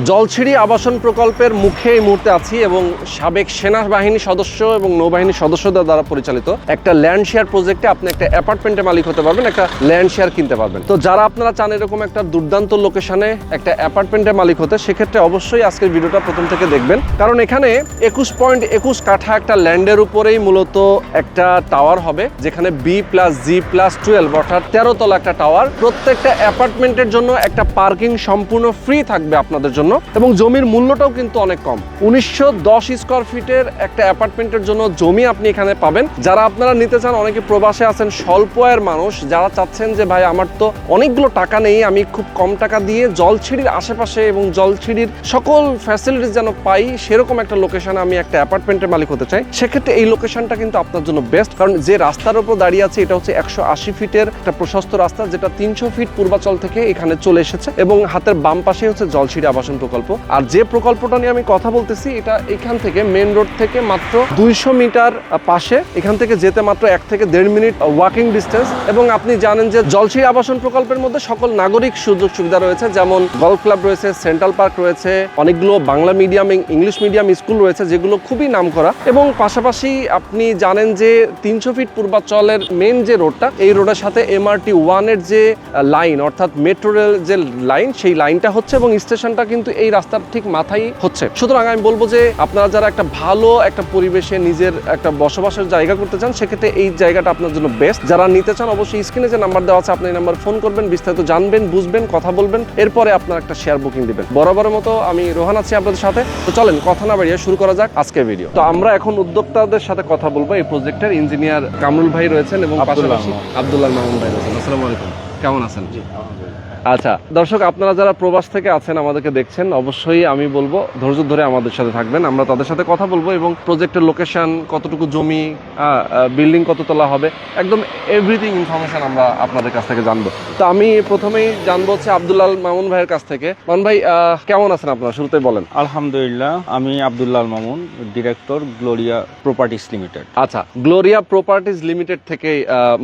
জলছিড়ি আবাসন প্রকল্পের মুখে এই মুহূর্তে আছি এবং সাবেক সেনাবাহিনী সদস্য এবং নৌবাহিনীর সদস্যদের দ্বারা পরিচালিত একটা ল্যান্ড শেয়ার প্রজেক্টে আপনি একটা অ্যাপার্টমেন্টের মালিক হতে পারবেন, একটা ল্যান্ড শেয়ার কিনতে পারবেন। তো যারা আপনারা চান এরকম একটা দুর্দান্ত লোকেশনে একটা অ্যাপার্টমেন্টের মালিক হতে, সেক্ষেত্রে অবশ্যই আজকের ভিডিওটা প্রথম থেকে দেখবেন, কারণ এখানে 21.21 কাঠা একটা ল্যান্ডের উপরেই মূলত একটা টাওয়ার হবে, যেখানে B+G+12 অর্থাৎ 13 তলা একটা টাওয়ার। প্রত্যেকটা অ্যাপার্টমেন্টের জন্য একটা পার্কিং সম্পূর্ণ ফ্রি থাকবে আপনাদের জন্য, এবং জমির মূল্যটাও কিন্তু অনেক কম। 1910 স্কোয়ার ফিটের একটা অ্যাপার্টমেন্টের জন্য জমি আপনি এখানে পাবেন। যারা আপনারা নিতে চান, অনেকে প্রবাসে আছেন, স্বল্প আয়ের মানুষ যারা চাচ্ছেন যে ভাই আমার তো অনেকগুলো টাকা নেই, আমি খুব কম টাকা দিয়ে জলছিড়ির আশেপাশে এবং জলছিড়ির সকল ফ্যাসিলিটিস যেন পাই, সেরকম একটা লোকেশনে আমি একটা অ্যাপার্টমেন্টের মালিক হতে চাই, সেক্ষেত্রে এই লোকেশনটা কিন্তু আপনার জন্য বেস্ট। কারণ যে রাস্তার উপর দাঁড়িয়ে আছে এটা হচ্ছে 180 ফিটের একটা প্রশস্ত রাস্তা, যেটা 300 ফিট পূর্বাচল থেকে এখানে চলে এসেছে, এবং হাতের বাম পাশে হচ্ছে জলছিড়ি আবাসন প্রকল্প। আর যে প্রকল্পটা নিয়ে আমি কথা বলতেছি, এটা এখান থেকে মেন রোড থেকে মাত্র 200 মিটার পাশে, এখান থেকে যেতে মাত্র 1 থেকে 1.5 মিনিট ওয়াকিং ডিস্টেন্স। এবং আপনি জানেন যে জলছিড়ি আবাসন প্রকল্পের মধ্যে সকল নাগরিক সুযোগ সুবিধা রয়েছে, যেমন গলফ ক্লাব রয়েছে, সেন্ট্রাল পার্ক রয়েছে, অনেকগুলো Bangla medium English medium school রয়েছে যেগুলো খুবই নামকরা। এবং পাশাপাশি আপনি জানেন যে 300 ফিট পূর্বাচলের মেন যে রোডটা, এই রোডের সাথে MRT 1 এর যে লাইন অর্থাৎ মেট্রো রেল যে লাইন, সেই লাইনটা হচ্ছে, এবং স্টেশনটা কিন্তু এই রাস্তার ঠিক মাথায় হচ্ছে। সুতরাং আমি বলবো যে আপনারা যারা একটা ভালো একটা পরিবেশে নিজের একটা বসবাসের জায়গা করতে চান, সেক্ষেত্রে এই জায়গাটা আপনার জন্য বেস্ট। যারা নিতে চান অবশ্যই স্ক্রিনে যে নাম্বার দেওয়া আছে, আপনি এই নাম্বার ফোন করবেন, বিস্তারিত জানবেন, বুঝবেন, কথা বলবেন, এরপরে আপনার একটা শেয়ার বুকিং দিবেন। বরাবরের মতো আমি রোহান আছি আপনাদের সাথে। তো চলেন কথা না বাড়িয়ে শুরু করা যাক আজকের ভিডিও। তো আমরা এখন উদ্যোক্তাদের সাথে কথা বলবো। এই প্রজেক্টের ইঞ্জিনিয়ার কামরুল ভাই রয়েছেন এবং পাশাপাশি আব্দুল্লাহ মামুন ভাই রয়েছেন। আসসালামু আলাইকুম, কেমন আছেন? জি আচ্ছা দর্শক, আপনারা যারা প্রবাস থেকে আছেন আমাদেরকে দেখছেন, অবশ্যই আমি বলবো ধৈর্য ধরে আমাদের সাথে থাকবেন। আমরা তাদের সাথে কথা বলবো এবং প্রজেক্টের লোকেশন, কতটুকু জমি, বিল্ডিং কততলা হবে, একদম এভরিথিং ইনফরমেশন আমরা আপনাদের কাছ থেকে জানবো। তো আমি প্রথমেই জানবো হচ্ছে আব্দুল্লাহ মামুন ভাইয়ের কাছ থেকে। মামুন ভাই কেমন আছেন আপনারা, শুরুতেই বলেন। আলহামদুলিল্লাহ, আমি Abdullah Mamun, director, Gloria properties limited. আচ্ছা, গ্লোরিয়া প্রপার্টিজ লিমিটেড থেকে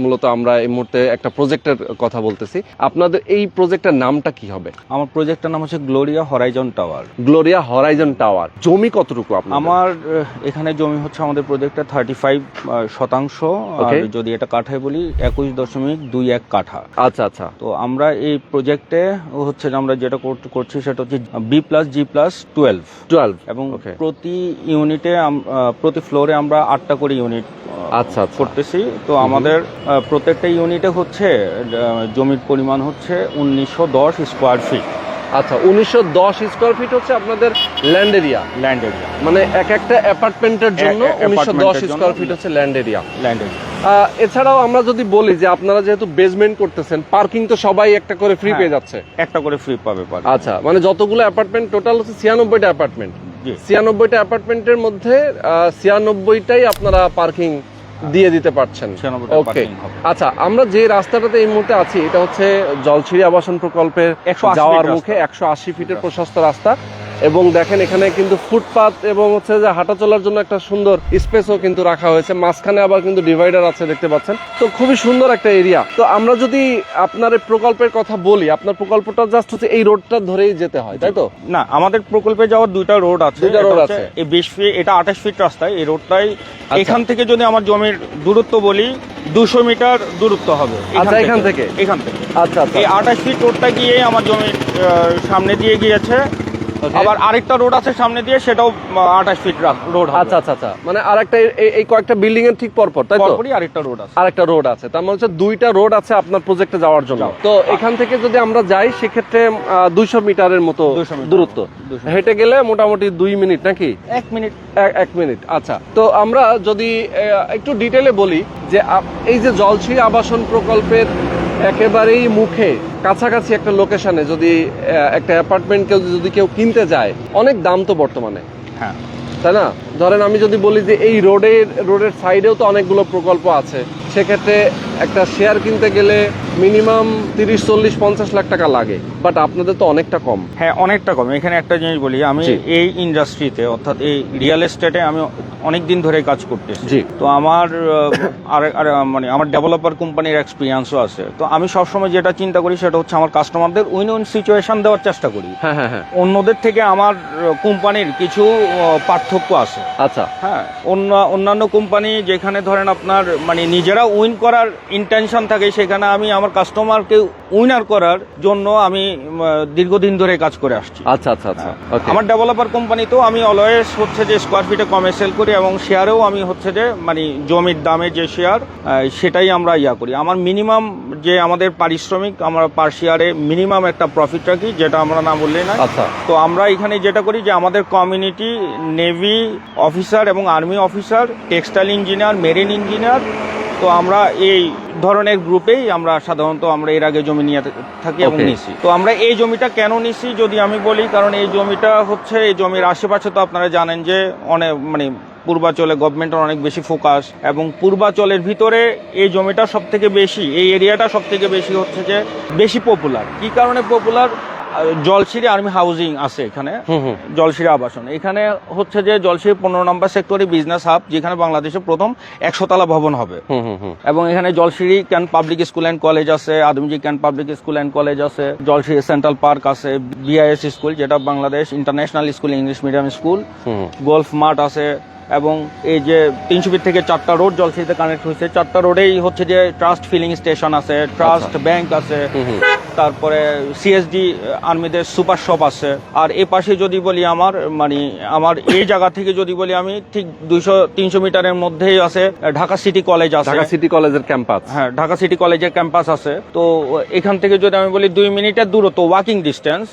মূলত আমরা এই মুহূর্তে একটা প্রজেক্টের কথা বলতেছি। আপনাদের এই প্রজেক্টের নামটা কি হবে? আমার প্রজেক্টের নাম হচ্ছে Gloria Horizon tower. Gloria Horizon tower. জমি কতটুকু আপনাদের? আমার এখানে জমি হচ্ছে আমাদের প্রজেক্টে 35%, আর যদি এটা কাঠায় বলি 21.21 কাঠা। আচ্ছা আচ্ছা। তো আমরা এই প্রজেক্টে হচ্ছে আমরা যেটা করছি সেটা হচ্ছে B+G+12 এবং প্রতি ইউনিটে প্রতি ফ্লোরে আমরা 8টা করে ইউনিট আচ্ছা করতেছি। তো আমাদের প্রত্যেকটা ইউনিটে হচ্ছে জমির পরিমাণ হচ্ছে 1910 স্কোয়ার ফিট। আচ্ছা, 1910 স্কোয়ার ফিট হচ্ছে আপনাদের ল্যান্ড এরিয়া। মানে একটা অ্যাপার্টমেন্টের জন্য 1910 স্কোয়ার ফিট হচ্ছে ল্যান্ড এরিয়া। এছাড়াও আমরা যদি বলি যে আপনারা যেহেতু বেসমেন্ট করতেছেন, পার্কিং তো সবাই একটা করে ফ্রি পেয়ে যাচ্ছে। একটা করে ফ্রি পাবে। আচ্ছা, মানে যতগুলো অ্যাপার্টমেন্ট টোটাল হচ্ছে 96টা অ্যাপার্টমেন্ট। 96টা অ্যাপার্টমেন্টের মধ্যে 96টাই আপনারা পার্কিং দিয়ে দিতে পারছেন। ওকে, আচ্ছা, আমরা যে রাস্তাটাতে এই মুহূর্তে আছি এটা হচ্ছে জলছিড়ি আবাসন প্রকল্পের যাওয়ার মুখে 180 ফিটের প্রশস্ত রাস্তা, এবং দেখেন এখানে কিন্তু ফুটপাথ এবং হচ্ছে যে হাঁটা চলার জন্য একটা সুন্দর স্পেসও কিন্তু রাখা হয়েছে। মাঝখানে আবার কিন্তু ডিভাইডার আছে, দেখতে পাচ্ছেন। তো খুবই সুন্দর একটা এরিয়া। তো আমরা যদি আপনার এই প্রকল্পের কথা বলি, আপনার প্রকল্পটা জাস্ট হচ্ছে এই রোডটা ধরেই যেতে হয়, তাই তো? না, আমাদের প্রকল্পে যাওয়ার দুইটা রোড আছে। এই 20 ফিট, এটা 28 ফিট রাস্তায়। এই রোডটাই এখান থেকে যদি আমার জমির দূরত্ব বলি 200 মিটার দূরত্ব হবে। আচ্ছা, এখান থেকে আচ্ছা আচ্ছা, এই 28 ফিট রোডটা গিয়ে আমার জমির সামনে দিয়ে গিয়েছে। আবার আরেকটা রোড আছে সামনে দিয়ে, সেটাও 28 ফিট রোড। আচ্ছা আচ্ছা আচ্ছা, মানে আরেকটা এই কয়েকটা বিল্ডিং এর ঠিক পরপর, তাই তো? আরেকটা রোড আছে। তার মানে হচ্ছে 2টা রোড আছে আপনার প্রজেক্টে যাওয়ার জন্য। তো এখান থেকে যদি আমরা যাই, সেক্ষেত্রে 200 মিটারের মতো দূরত্ব, হেঁটে গেলে মোটামুটি 2 মিনিট নাকি 1 মিনিট। আচ্ছা, তো আমরা যদি একটু ডিটেলে বলি যে এই যে জলছিড়ি আবাসন প্রকল্পের একেবারেই মুখে কাছাকাছি একটা লোকেশনে যদি একটা অ্যাপার্টমেন্ট যদি কেউ কিনতে যায়, অনেক দাম তো বর্তমানে, হ্যাঁ, তাই না? ধরেন আমি যদি বলি যে এই রোডের সাইডেও তো অনেকগুলো প্রকল্প আছে, সেক্ষেত্রে একটা শেয়ার কিনতে গেলে মিনিমাম 30-40-50 লাখ টাকা লাগে, বাট আপনাদের তো অনেকটা কম। হ্যাঁ, অনেকটা কম। এখানে একটা জিনিস বলি, আমি জি। এই ইন্ডাস্ট্রিতে অর্থাৎ এই রিয়েল এস্টেটে আমি অনেক দিন ধরে কাজ করতেছি। জি। তো আমার মানে আমার ডেভেলপার কোম্পানির এক্সপিরিয়েন্সও আছে। তো আমি সবসময় যেটা চিন্তা করি সেটা হচ্ছে আমার কাস্টমারদের উইন উইন সিচুয়েশন দেওয়ার চেষ্টা করি। হ্যাঁ হ্যাঁ হ্যাঁ। অন্যদের থেকে আমার কোম্পানির কিছু পার্থক্য আছে। আচ্ছা। হ্যাঁ, অন্যান্য কোম্পানি যেখানে ধরেন আপনার মানে নিজেরা উইন করার ইন্টেনশন থাকে, সেখানে আমি আমার কাস্টমারকে উইনার করার জন্য আমি দীর্ঘদিন ধরে কাজ করে আসছি। আচ্ছা আচ্ছা আচ্ছা। Okay. আমার ডেভেলপার কোম্পানিতেও আমি অলওয়েজ হচ্ছে যে স্কোয়ার ফিটে কমে সেল করি, এবং শেয়ারেও আমি হচ্ছে যে মানে জমির দামে যে শেয়ার সেটাই আমরা করি। আমার মিনিমাম যে আমাদের পারিশ্রমিক, আমরা পার শেয়ারে মিনিমাম একটা প্রফিট রাখি, যেটা আমরা না বললেই না। আচ্ছা। তো আমরা এখানে যেটা করি যে আমাদের কমিউনিটি নেভি অফিসার এবং army officer, textile engineer, marine engineer, তো আমরা এই ধরনের গ্রুপেই আমরা সাধারণত আমরা এর আগে জমি নিয়ে থাকি এবং Okay. নিছি। তো আমরা এই জমিটা কেন নিছি যদি আমি বলি, কারণ এই জমিটা হচ্ছে এই জমির আশেপাশে তো আপনারা জানেন যে অনেক মানে পূর্বাচলে গভর্নমেন্টের অনেক বেশি ফোকাস, এবং পূর্বাচলের ভিতরে এই জমিটা সব থেকে বেশি, এই এরিয়াটা সব থেকে বেশি হচ্ছে যে বেশি পপুলার। কি কারণে পপুলার? জলশিরি আর্মি হাউজিং আছে এখানে, জলশিরি আবাসন। এখানে হচ্ছে যে জলশিরি 15 নম্বর সেক্টরে বিজনেস হাব, যেখানে বাংলাদেশে প্রথম 100 তলা ভবন হবে। এবং এখানে Jolshiri cantt public school and college আছে, Adamjee cantt public school and college আছে, জলশিরি সেন্ট্রাল পার্ক আছে, বিআইএস স্কুল যেটা Bangladesh international school English medium school, golf মাঠ আছে, এবং এই যে 300 ফিট থেকে 4টা রোড জলশিরিতে কানেক্ট হয়েছে। 4টা রোডেই হচ্ছে যে ট্রাস্ট ফিলিং স্টেশন আছে, ট্রাস্ট ব্যাংক আছে, তারপরে সিএসডি আর্মিদের সুপার শপ আছে। আর এই পাশে যদি বলি আমার এই জায়গা থেকে যদি বলি আমি ঠিক 200-300 মিটারের মধ্যেই আছে ঢাকা সিটি কলেজ আছে, ঢাকা সিটি কলেজের ক্যাম্পাস। হ্যাঁ, ঢাকা সিটি কলেজের ক্যাম্পাস আছে। তো এখান থেকে যদি আমি বলি 2 মিনিটের দূরত্ব, ওয়াকিং ডিস্টেন্স,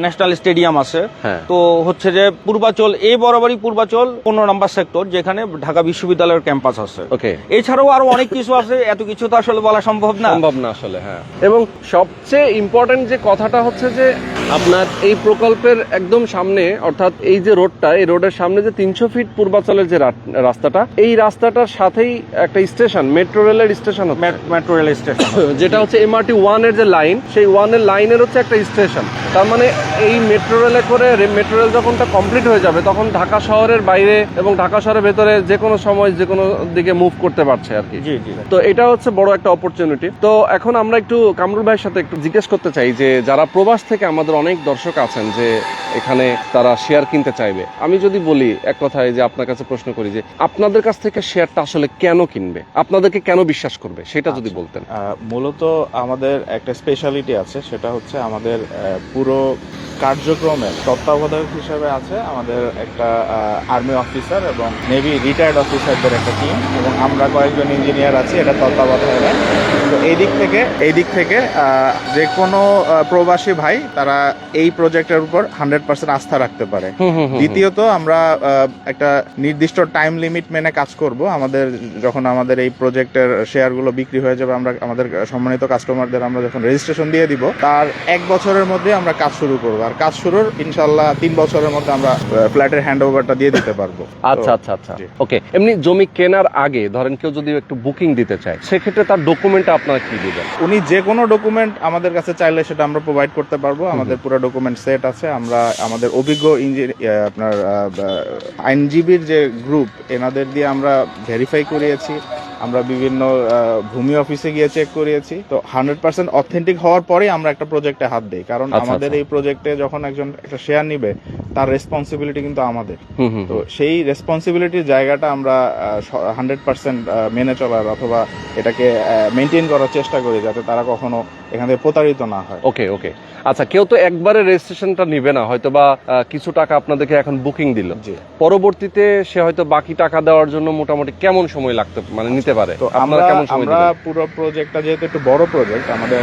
ন্যাশনাল স্টেডিয়াম আছে। হ্যাঁ। তো হচ্ছে যে পূর্বাচল, এই বরাবরই পূর্বাচল 15 নম্বর সেক্টর, যেখানে ঢাকা বিশ্ববিদ্যালয়ের ক্যাম্পাস আছে। ওকে। এছাড়াও আরো অনেক কিছু আছে, এত কিছু তো আসলে বলা সম্ভব না আসলে। হ্যাঁ, এবং সবচেয়ে ইম্পর্টেন্ট যে কথাটা হচ্ছে যে আপনার এই প্রকল্পের একদম সামনে, অর্থাৎ এই যে রোডটা, এই রোডের সামনে যে 300 ফিট পূর্বাচলের যে রাস্তাটা, এই রাস্তাটার সাথেই একটা স্টেশন, মেট্রো রেলের স্টেশন, মেট্রো রেল স্টেশন, যেটা হচ্ছে MRT 1 এর যে লাইন, সেই 1 এর লাইনের হচ্ছে একটা স্টেশন। তার মানে এই মেট্রো রেলে করে মেট্রো রেল যখনটা কমপ্লিট হয়ে যাবে, তখন ঢাকা শহরের বাইরে এবং ঢাকা শহরের ভেতরে যে কোনো সময় যে কোনো দিকে মুভ করতে পারছে আর কি। জি জি। তো এটা হচ্ছে বড় একটা অপরচুনিটি। তো এখন আমরা একটু কামরুল ভাইয়ের সাথে একটু জিজ্ঞেস করতে চাই যে যারা প্রবাস থেকে আমাদের অনেক দর্শক আছেন যে এখানে তারা শেয়ার কিনতে চাইবে, আমি যদি বলি এক কথায় যে আপনার কাছে প্রশ্ন করি যে আপনাদের কাছ থেকে শেয়ারটা আসলে কেন কিনবে, আপনাদেরকে কেন বিশ্বাস করবে, সেটা যদি বলতেন। মূলত আমাদের একটা স্পেশালিটি আছে, সেটা হচ্ছে আমাদের পুরো কার্যক্রমের তত্ত্বাবধায়ক হিসেবে আছে আমাদের একটা আর্মি অফিসার এবং নেভি রিটায়ার্ড অফিসারদের একটা টিম, এবং আমরা কয়েকজন ইঞ্জিনিয়ার আছি এটা তত্ত্বাবধানে। তো এই দিক থেকে যে কোনো প্রবাসী ভাই তারা এই প্রজেক্টের উপর 100% আস্থা রাখতে পারে। দ্বিতীয়ত আমরা একটা নির্দিষ্ট টাইম লিমিট মেনে কাজ করব। যখন আমাদের এই প্রজেক্টের শেয়ারগুলো বিক্রি হয়ে যাবে, আমরা আমাদের সম্মানিত কাস্টমারদের আমরা যখন রেজিস্ট্রেশন দিয়ে দিব, তার 1 বছরের মধ্যে আমরা কাজ শুরু করব। আর কাজ শুরুর ইনশাল্লাহ 3 বছরের মধ্যে আমরা ফ্ল্যাটের হ্যান্ড ওভারটা দিয়ে দিতে পারবো। আচ্ছা আচ্ছা আচ্ছা, ওকে। এমনি জমি কেনার আগে ধরেন কেউ যদি একটু বুকিং দিতে চায়, সেক্ষেত্রে তার ডকুমেন্ট আপনারা কি দিবেন? উনি যে কোনো ডকুমেন্ট আমাদের কাছে চাইলে সেটা আমরা প্রোভাইড করতে পারবো। আমাদের পুরো ডকুমেন্ট সেট আছে। আমরা আমাদের অভিজ্ঞ আপনার আইনজীবীর যে গ্রুপ, এনাদের দিয়ে আমরা ভেরিফাই করিয়েছি, আমরা বিভিন্ন ভূমি অফিসে গিয়ে চেক করিয়েছি। তো 100% অথেন্টিক হওয়ার পরেই আমরা একটা প্রজেক্টে হাত দিই, কারণ আমাদের এই প্রজেক্টে যখন একজন একটা শেয়ার নিবে, তার রেসপন্সিবিলিটি কিন্তু আমাদের। তো সেই রেসপন্সিবিলিটির জায়গাটা আমরা 100% মেনে চলার অথবা এটাকে মেনটেন করার চেষ্টা করি, যাতে তারা কখনো এখান থেকে প্রতারিত না হয়। ওকে ওকে। আচ্ছা, কেউ তো একবারে রেজিস্ট্রেশনটা নিবে না, হয়তো বা কিছু টাকা আপনাদেরকে এখন বুকিং দিল, পরবর্তীতে সে হয়তো বাকি টাকা দেওয়ার জন্য মোটামুটি কেমন সময় নিতে পারে? তো আমরা পুরো প্রজেক্টটা যেহেতু একটু বড় প্রজেক্ট, আমাদের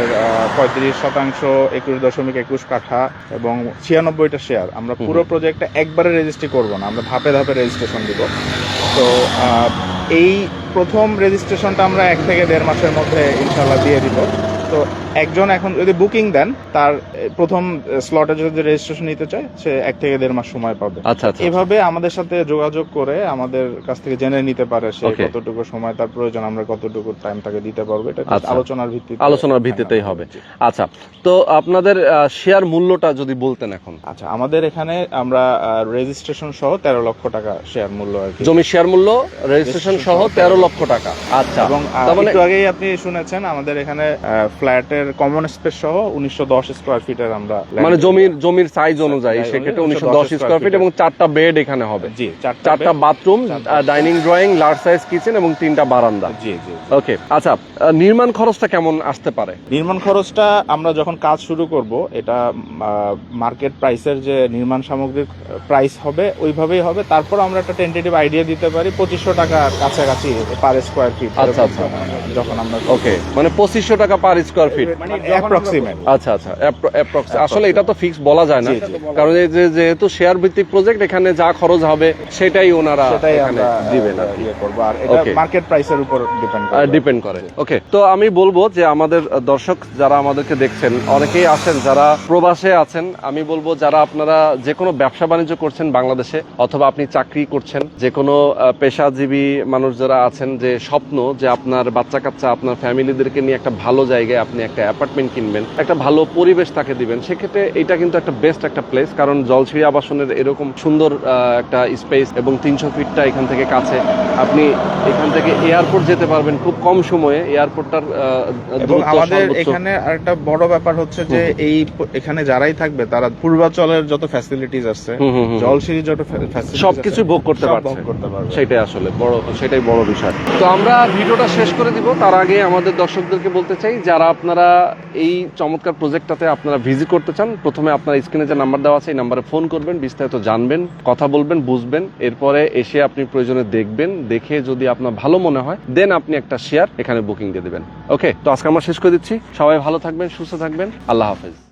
35% 21.21 কাঠা এবং 96টা শেয়ার, আমরা পুরো প্রজেক্টটা একবারে রেজিস্ট্রি করব না, আমরা ধাপে ধাপে রেজিস্ট্রেশন দিব। তো এই প্রথম রেজিস্ট্রেশনটা আমরা 1 থেকে 1.5 মাসের মধ্যে ইনশাল্লাহ দিয়ে দিব। তো তো একজন এখন যদি বুকিং দেন, তার প্রথম স্লটে যদি রেজিস্ট্রেশন নিতে চায়, সে 1 থেকে 1.5 মাস সময় পাবে। আচ্ছা আচ্ছা। এভাবে আমাদের সাথে যোগাযোগ করে আমাদের কাছ থেকে জেনে নিতে পারে সে Okay. কতটুকু সময় তার প্রয়োজন, আমরা কতটুকু টাইম তাকে দিতে পারবো। এটা আচ্ছা। আলোচনার ভিত্তিতেই হবে। জি। আচ্ছা, তো আপনাদের শেয়ার মূল্যটা যদি বলতেন এখন। আচ্ছা, আমাদের এখানে আমরা রেজিস্ট্রেশন সহ 13 লক্ষ টাকা শেয়ার মূল্য আর কি। জমির শেয়ার মূল্য রেজিস্ট্রেশন সহ 13 লক্ষ টাকা। আচ্ছা, এবং তার মানে একটু আগেই আপনি শুনেছেন আমাদের এখানে ফ্ল্যাটের কমন স্পেস সহ 1910 স্কয়ার ফিটের আমরা মানে জমির সাইজ অনুযায়ী সেক্ষেত্রে 1910 স্কয়ার ফিট এবং 4টা বেড এখানে হবে। জি, 4টা bathroom, dining drawing, large size kitchen এবং 3টা বারান্দা। জি জি। ওকে, আচ্ছা, নির্মাণ খরচটা কেমন আসতে পারে? নির্মাণ খরচটা আমরা যখন কাজ শুরু করব, এটা মার্কেট প্রাইসের যে নির্মাণ সামগ্রীর প্রাইস হবে ওইভাবেই হবে। তারপর আমরা একটা টেন্টেটিভ আইডিয়া দিতে পারি 2500 টাকার কাছাকাছি পার স্কয়ার ফিট। আচ্ছা আচ্ছা, যখন আমরা ওকে, মানে 2500 টাকা পার স্কয়ার ফিট। মানে অ্যাপ্রক্সিমেট। আচ্ছা আচ্ছা, আসলে এটা তো ফিক্স বলা যায় না, জি, জি। কারণ এই যেহেতু শেয়ার ভিত্তিক প্রজেক্ট, এখানে যা খরচ হবে সেটাই ওনারা সেটাই এখানে আমরা দিবেন আর কি। ইয়ে করব, আর এটা Okay. মার্কেট প্রাইসের উপর ডিপেন্ড করে। ওকে, তো আমি বলবো যে আমাদের দর্শক যারা আমাদেরকে দেখছেন, অনেকেই আছেন যারা প্রবাসে আছেন। আমি বলবো যারা আপনারা যে কোনো ব্যবসা বাণিজ্য করছেন বাংলাদেশে, অথবা আপনি চাকরি করছেন, যে কোনো পেশাজীবী মানুষ যারা আছেন, যে স্বপ্ন যে আপনার বাচ্চা কাচ্চা, আপনার ফ্যামিলিদেরকে নিয়ে একটা ভালো জায়গায় আপনি একটা অ্যাপার্টমেন্ট কিনবেন, একটা ভালো পরিবেশ তাকে দিবেন, সেক্ষেত্রে এটা কিন্তু একটা বেস্ট একটা প্লেস। কারণ জলছিড়ি আবাসনের এরকম সুন্দর একটা স্পেস এবং 300 ফিটটা এখান থেকে কাছে, আপনি এখান থেকে এয়ারপোর্ট যেতে পারবেন খুব কম সময়ে। এয়ারপোর্টটার এবং আমাদের এখানে আরেকটা বড় ব্যাপার হচ্ছে যে এখানে যারাই থাকবে তারা পূর্বাচলের যত ফ্যাসিলিটিস আছে, জলসিঁড়ির যত ফ্যাসিলিটিস সবকিছু ভোগ করতে পারবে। সেটাই আসলে সেটাই বড় বিষয়। তো আমরা ভিডিওটা শেষ করে দিব, তার আগে আমাদের দর্শকদেরকে বলতে চাই, যারা আপনারা এই চমৎকার প্রজেক্টটাতে আপনারা ভিজিট করতে চান, প্রথমে আপনার স্ক্রিনে যে নাম্বার দেওয়া আছে এই নাম্বারে ফোন করবেন, বিস্তারিত জানবেন, কথা বলবেন, বুঝবেন। এরপরে এসে আপনি প্রয়োজনে দেখবেন, দেখে যদি আপনার ভালো মনে হয় দেন আপনি একটা শেয়ার এখানে বুকিং দিয়ে দেবেন। ওকে, তো আজকে আমরা শেষ করে দিচ্ছি। সবাই ভালো থাকবেন, সুস্থ থাকবেন, আল্লাহ হাফেজ।